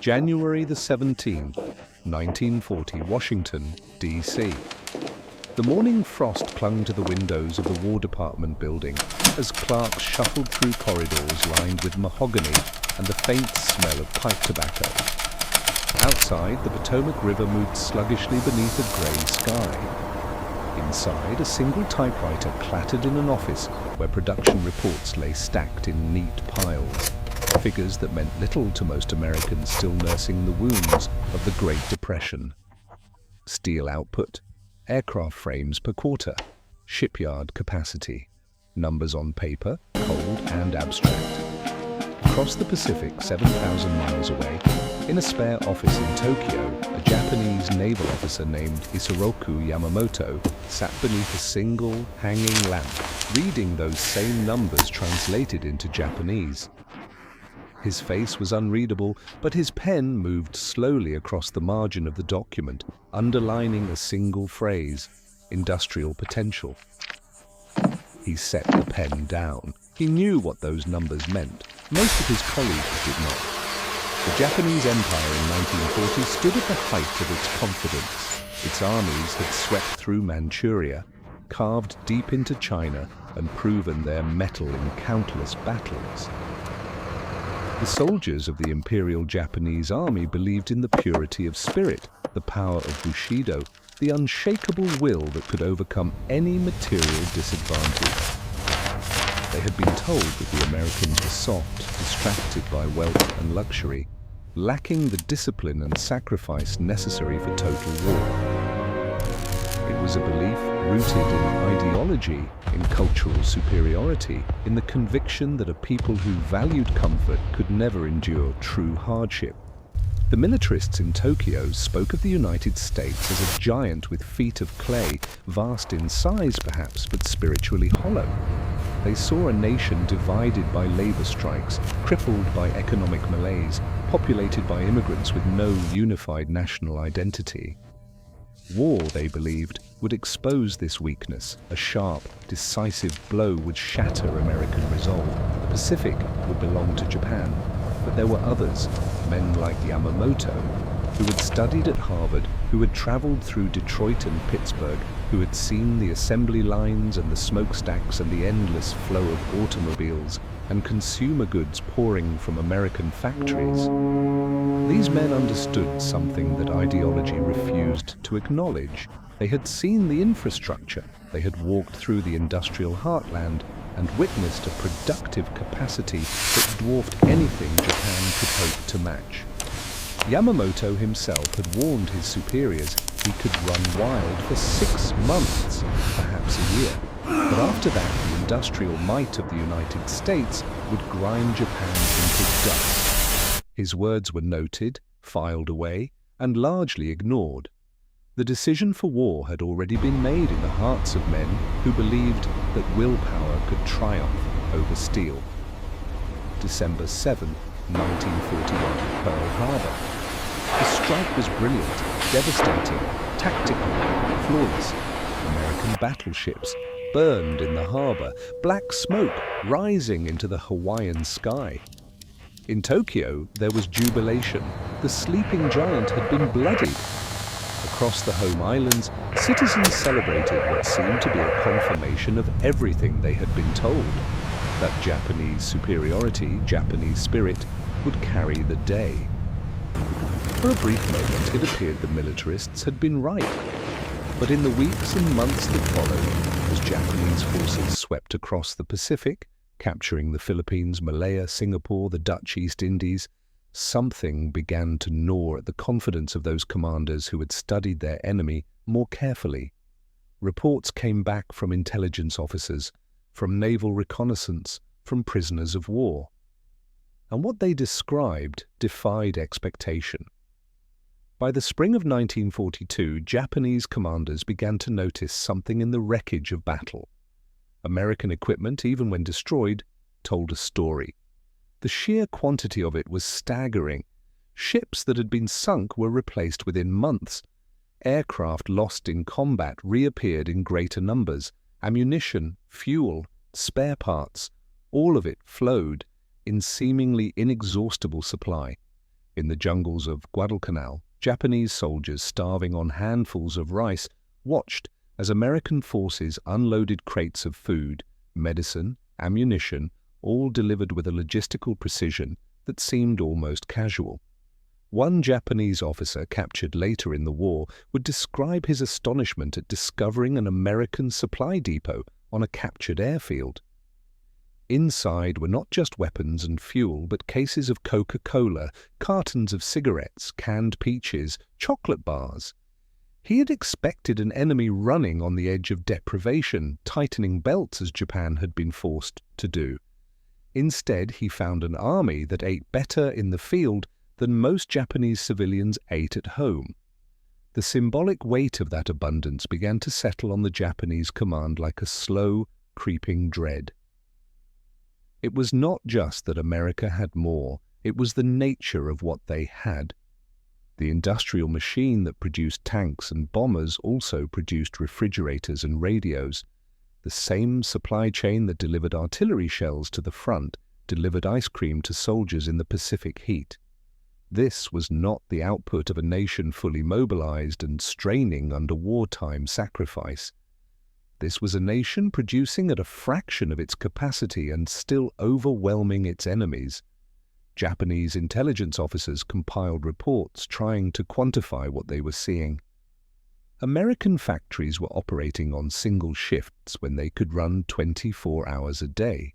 January the 17th, 1940, Washington, D.C. The morning frost clung to the windows of the War Department building as clerks shuffled through corridors lined with mahogany and the faint smell of pipe tobacco. Outside, the Potomac River moved sluggishly beneath a grey sky. Inside, a single typewriter clattered in an office where production reports lay stacked in neat piles. Figures that meant little to most Americans still nursing the wounds of the Great Depression. Steel output, aircraft frames per quarter, shipyard capacity, numbers on paper, cold and abstract. Across the Pacific, 7,000 miles away, in a spare office in Tokyo, a Japanese naval officer named Isoroku Yamamoto sat beneath a single hanging lamp, reading those same numbers translated into Japanese. His face was unreadable, but his pen moved slowly across the margin of the document, underlining a single phrase: industrial potential. He set the pen down. He knew what those numbers meant. Most of his colleagues did not. The Japanese Empire in 1940 stood at the height of its confidence. Its armies had swept through Manchuria, carved deep into China, and proven their mettle in countless battles. The soldiers of the Imperial Japanese Army believed in the purity of spirit, the power of Bushido, the unshakable will that could overcome any material disadvantage. They had been told that the Americans were soft, distracted by wealth and luxury, lacking the discipline and sacrifice necessary for total war. It was a belief rooted in ideology, in cultural superiority, in the conviction that a people who valued comfort could never endure true hardship. The militarists in Tokyo spoke of the United States as a giant with feet of clay, vast in size perhaps, but spiritually hollow. They saw a nation divided by labor strikes, crippled by economic malaise, populated by immigrants with no unified national identity. War, they believed, would expose this weakness. A sharp, decisive blow would shatter American resolve. The Pacific would belong to Japan. But there were others, men like Yamamoto, who had studied at Harvard, who had traveled through Detroit and Pittsburgh, who had seen the assembly lines and the smokestacks and the endless flow of automobiles and consumer goods pouring from American factories. These men understood something that ideology refused to acknowledge. They had seen the infrastructure. They had walked through the industrial heartland and witnessed a productive capacity that dwarfed anything Japan could hope to match. Yamamoto himself had warned his superiors he could run wild for 6 months, perhaps a year. But after that, the industrial might of the United States would grind Japan into dust. His words were noted, filed away, and largely ignored. The decision for war had already been made in the hearts of men who believed that willpower could triumph over steel. December 7, 1941, Pearl Harbor. The strike was brilliant, devastating, tactical, flawless. American battleships burned in the harbor, black smoke rising into the Hawaiian sky. In Tokyo, there was jubilation. The sleeping giant had been bloodied. Across the home islands, citizens celebrated what seemed to be a confirmation of everything they had been told. That Japanese superiority, Japanese spirit, would carry the day. For a brief moment, it appeared the militarists had been right. But in the weeks and months that followed, as Japanese forces swept across the Pacific, capturing the Philippines, Malaya, Singapore, the Dutch East Indies, something began to gnaw at the confidence of those commanders who had studied their enemy more carefully. Reports came back from intelligence officers, from naval reconnaissance, from prisoners of war. And what they described defied expectation. By the spring of 1942, Japanese commanders began to notice something in the wreckage of battle. American equipment, even when destroyed, told a story. The sheer quantity of it was staggering. Ships that had been sunk were replaced within months. Aircraft lost in combat reappeared in greater numbers. Ammunition, fuel, spare parts, all of it flowed in seemingly inexhaustible supply. In the jungles of Guadalcanal, Japanese soldiers starving on handfuls of rice watched as American forces unloaded crates of food, medicine, ammunition, all delivered with a logistical precision that seemed almost casual. One Japanese officer captured later in the war would describe his astonishment at discovering an American supply depot on a captured airfield. Inside were not just weapons and fuel, but cases of Coca-Cola, cartons of cigarettes, canned peaches, chocolate bars. He had expected an enemy running on the edge of deprivation, tightening belts as Japan had been forced to do. Instead, he found an army that ate better in the field than most Japanese civilians ate at home. The symbolic weight of that abundance began to settle on the Japanese command like a slow, creeping dread. It was not just that America had more, it was the nature of what they had. The industrial machine that produced tanks and bombers also produced refrigerators and radios. The same supply chain that delivered artillery shells to the front delivered ice cream to soldiers in the Pacific heat. This was not the output of a nation fully mobilized and straining under wartime sacrifice. This was a nation producing at a fraction of its capacity and still overwhelming its enemies. Japanese intelligence officers compiled reports trying to quantify what they were seeing. American factories were operating on single shifts when they could run 24 hours a day.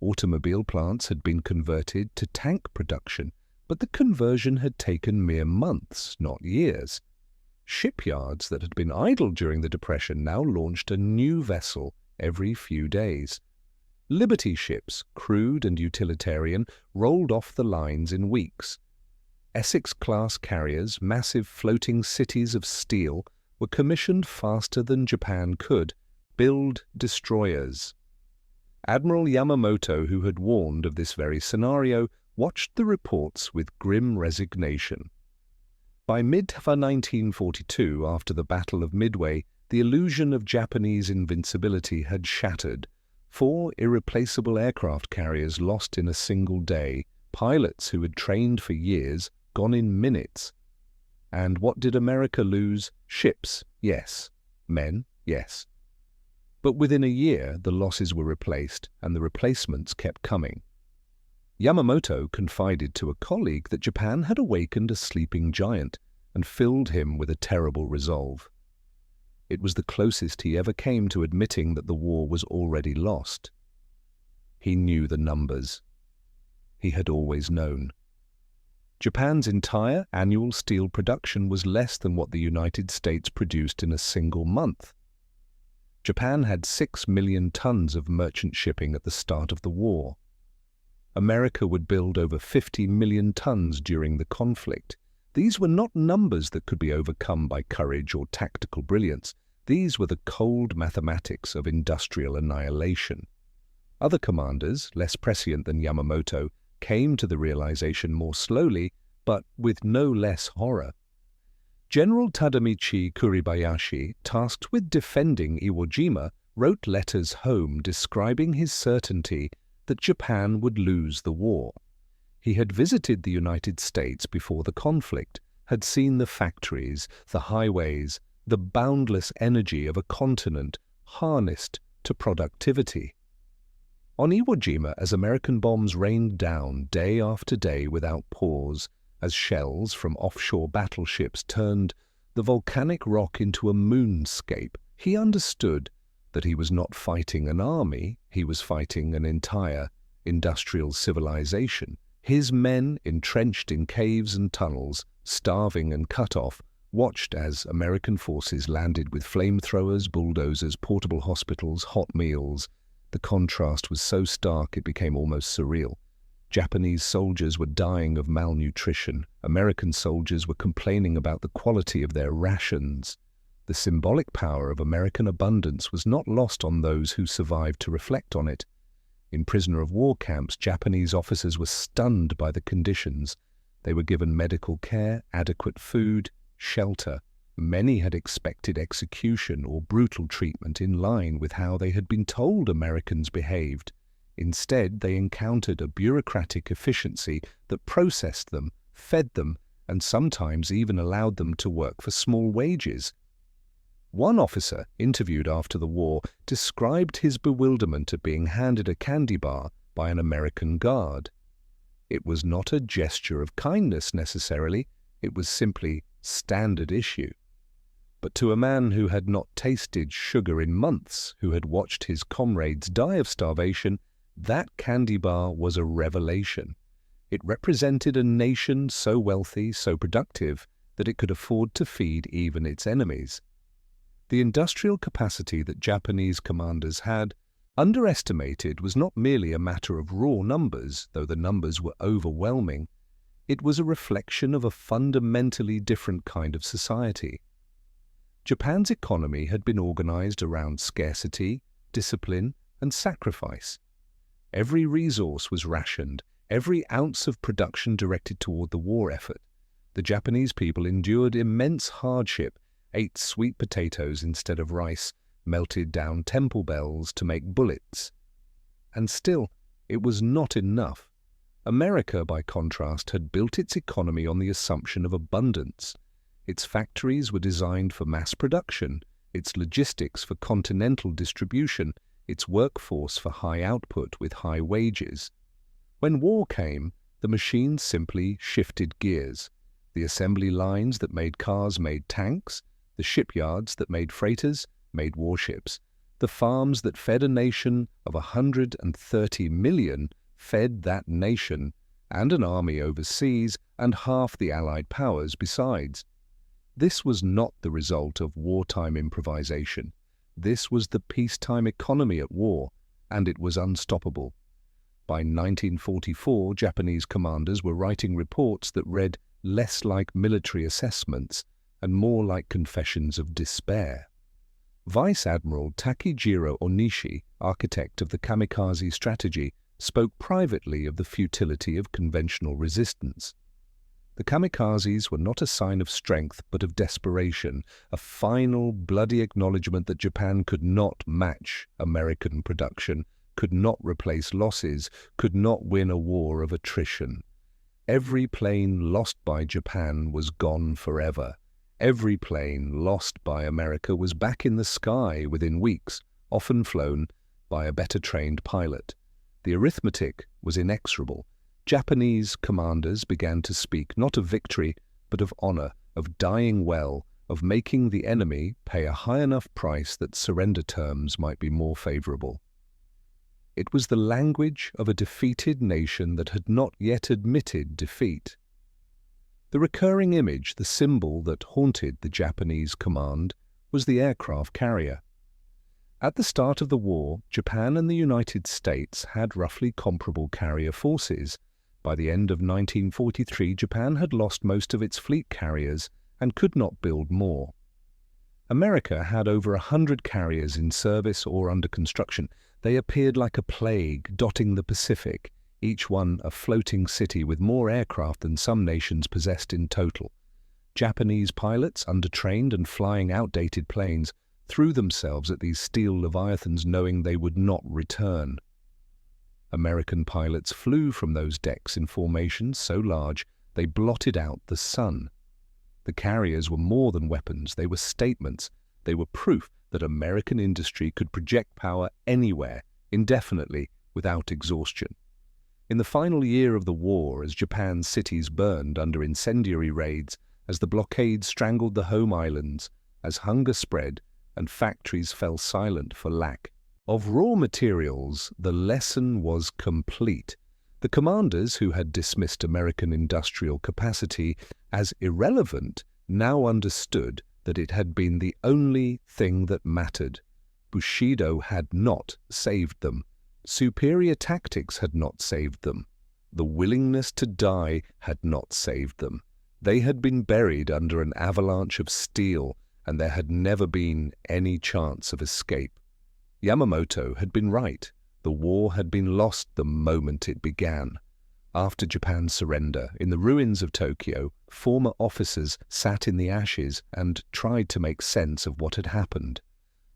Automobile plants had been converted to tank production, but the conversion had taken mere months, not years. Shipyards that had been idle during the Depression now launched a new vessel every few days. Liberty ships, crude and utilitarian, rolled off the lines in weeks. Essex-class carriers, massive floating cities of steel, were commissioned faster than Japan could build destroyers. Admiral Yamamoto, who had warned of this very scenario, watched the reports with grim resignation. By mid-1942, after the Battle of Midway, the illusion of Japanese invincibility had shattered. 4 irreplaceable aircraft carriers lost in a single day, pilots who had trained for years gone in minutes. And what did America lose? Ships, yes. Men, yes. But within a year, the losses were replaced, and the replacements kept coming. Yamamoto confided to a colleague that Japan had awakened a sleeping giant and filled him with a terrible resolve. It was the closest he ever came to admitting that the war was already lost. He knew the numbers. He had always known. Japan's entire annual steel production was less than what the United States produced in a single month. Japan had 6 million tons of merchant shipping at the start of the war. America would build over 50 million tons during the conflict. These were not numbers that could be overcome by courage or tactical brilliance. These were the cold mathematics of industrial annihilation. Other commanders, less prescient than Yamamoto, came to the realization more slowly, but with no less horror. General Tadamichi Kuribayashi, tasked with defending Iwo Jima, wrote letters home describing his certainty that Japan would lose the war. He had visited the United States before the conflict, had seen the factories, the highways, the boundless energy of a continent harnessed to productivity. On Iwo Jima, as American bombs rained down day after day without pause, as shells from offshore battleships turned the volcanic rock into a moonscape, he understood that he was not fighting an army, he was fighting an entire industrial civilization. His men, entrenched in caves and tunnels, starving and cut off, watched as American forces landed with flamethrowers, bulldozers, portable hospitals, hot meals. The contrast was so stark it became almost surreal. Japanese soldiers were dying of malnutrition. American soldiers were complaining about the quality of their rations. The symbolic power of American abundance was not lost on those who survived to reflect on it. In prisoner of war camps, Japanese officers were stunned by the conditions. They were given medical care, adequate food, shelter. Many had expected execution or brutal treatment in line with how they had been told Americans behaved. Instead, they encountered a bureaucratic efficiency that processed them, fed them, and sometimes even allowed them to work for small wages. One officer, interviewed after the war, described his bewilderment at being handed a candy bar by an American guard. It was not a gesture of kindness necessarily, it was simply standard issue. But to a man who had not tasted sugar in months, who had watched his comrades die of starvation, that candy bar was a revelation. It represented a nation so wealthy, so productive, that it could afford to feed even its enemies. The industrial capacity that Japanese commanders had, underestimated, was not merely a matter of raw numbers, though the numbers were overwhelming. It was a reflection of a fundamentally different kind of society. Japan's economy had been organized around scarcity, discipline, and sacrifice. Every resource was rationed, every ounce of production directed toward the war effort. The Japanese people endured immense hardship, ate sweet potatoes instead of rice, melted down temple bells to make bullets. And still, it was not enough. America, by contrast, had built its economy on the assumption of abundance. Its factories were designed for mass production, its logistics for continental distribution, its workforce for high output with high wages. When war came, the machines simply shifted gears. The assembly lines that made cars made tanks, the shipyards that made freighters made warships. The farms that fed a nation of 130 million fed that nation, and an army overseas, and half the Allied powers besides. This was not the result of wartime improvisation. This was the peacetime economy at war, and it was unstoppable. By 1944, Japanese commanders were writing reports that read less like military assessments and more like confessions of despair. Vice Admiral Takejiro Onishi, architect of the kamikaze strategy, spoke privately of the futility of conventional resistance. The kamikazes were not a sign of strength but of desperation, a final, bloody acknowledgement that Japan could not match American production, could not replace losses, could not win a war of attrition. Every plane lost by Japan was gone forever. Every plane lost by America was back in the sky within weeks, often flown by a better trained pilot. The arithmetic was inexorable. Japanese commanders began to speak not of victory, but of honor, of dying well, of making the enemy pay a high enough price that surrender terms might be more favorable. It was the language of a defeated nation that had not yet admitted defeat. The recurring image, the symbol that haunted the Japanese command, was the aircraft carrier. At the start of the war, Japan and the United States had roughly comparable carrier forces. By the end of 1943, Japan had lost most of its fleet carriers and could not build more. America had over 100 carriers in service or under construction. They appeared like a plague dotting the Pacific, each one a floating city with more aircraft than some nations possessed in total. Japanese pilots, undertrained and flying outdated planes, threw themselves at these steel leviathans knowing they would not return. American pilots flew from those decks in formations so large they blotted out the sun. The carriers were more than weapons, they were statements. They were proof that American industry could project power anywhere, indefinitely, without exhaustion. In the final year of the war, as Japan's cities burned under incendiary raids, as the blockade strangled the home islands, as hunger spread and factories fell silent for lack of raw materials, the lesson was complete. The commanders who had dismissed American industrial capacity as irrelevant now understood that it had been the only thing that mattered. Bushido had not saved them. Superior tactics had not saved them. The willingness to die had not saved them. They had been buried under an avalanche of steel, and there had never been any chance of escape. Yamamoto had been right. The war had been lost the moment it began. After Japan's surrender, in the ruins of Tokyo, former officers sat in the ashes and tried to make sense of what had happened.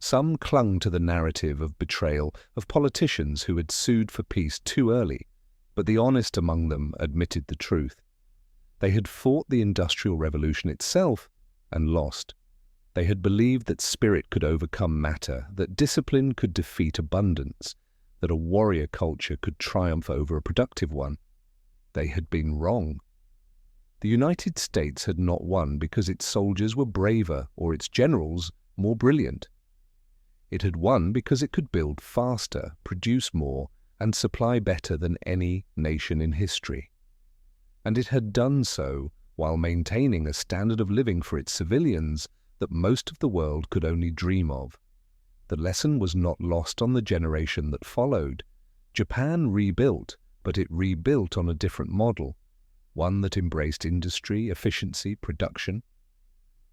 Some clung to the narrative of betrayal, of politicians who had sued for peace too early, but the honest among them admitted the truth. They had fought the Industrial Revolution itself and lost. They had believed that spirit could overcome matter, that discipline could defeat abundance, that a warrior culture could triumph over a productive one. They had been wrong. The United States had not won because its soldiers were braver or its generals more brilliant. It had won because it could build faster, produce more, and supply better than any nation in history. And it had done so while maintaining a standard of living for its civilians that most of the world could only dream of. The lesson was not lost on the generation that followed. Japan rebuilt, but it rebuilt on a different model, one that embraced industry, efficiency, production.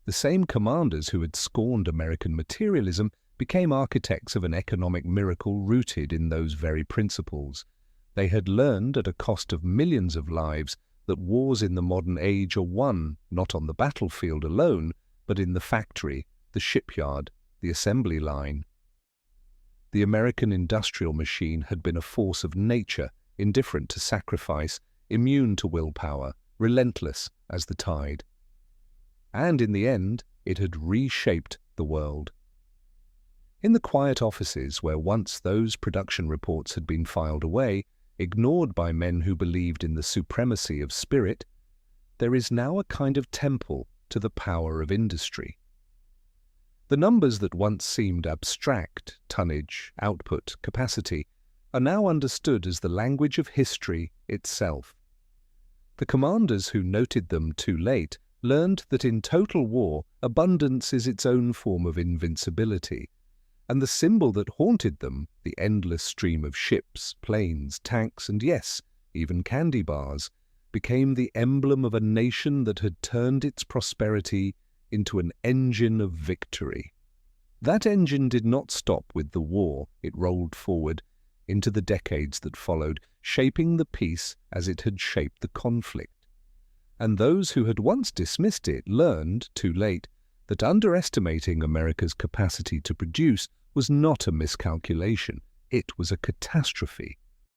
The same commanders who had scorned American materialism became architects of an economic miracle rooted in those very principles. They had learned at a cost of millions of lives that wars in the modern age are won not on the battlefield alone, but in the factory, the shipyard, the assembly line. The American industrial machine had been a force of nature, indifferent to sacrifice, immune to willpower, relentless as the tide. And in the end, it had reshaped the world. In the quiet offices where once those production reports had been filed away, ignored by men who believed in the supremacy of spirit, there is now a kind of temple to the power of industry. The numbers that once seemed abstract, tonnage, output, capacity, are now understood as the language of history itself. The commanders who noted them too late learned that in total war, abundance is its own form of invincibility, and the symbol that haunted them, the endless stream of ships, planes, tanks, and yes, even candy bars, became the emblem of a nation that had turned its prosperity into an engine of victory. That engine did not stop with the war. It rolled forward into the decades that followed, shaping the peace as it had shaped the conflict. And those who had once dismissed it learned, too late, that underestimating America's capacity to produce was not a miscalculation. It was a catastrophe.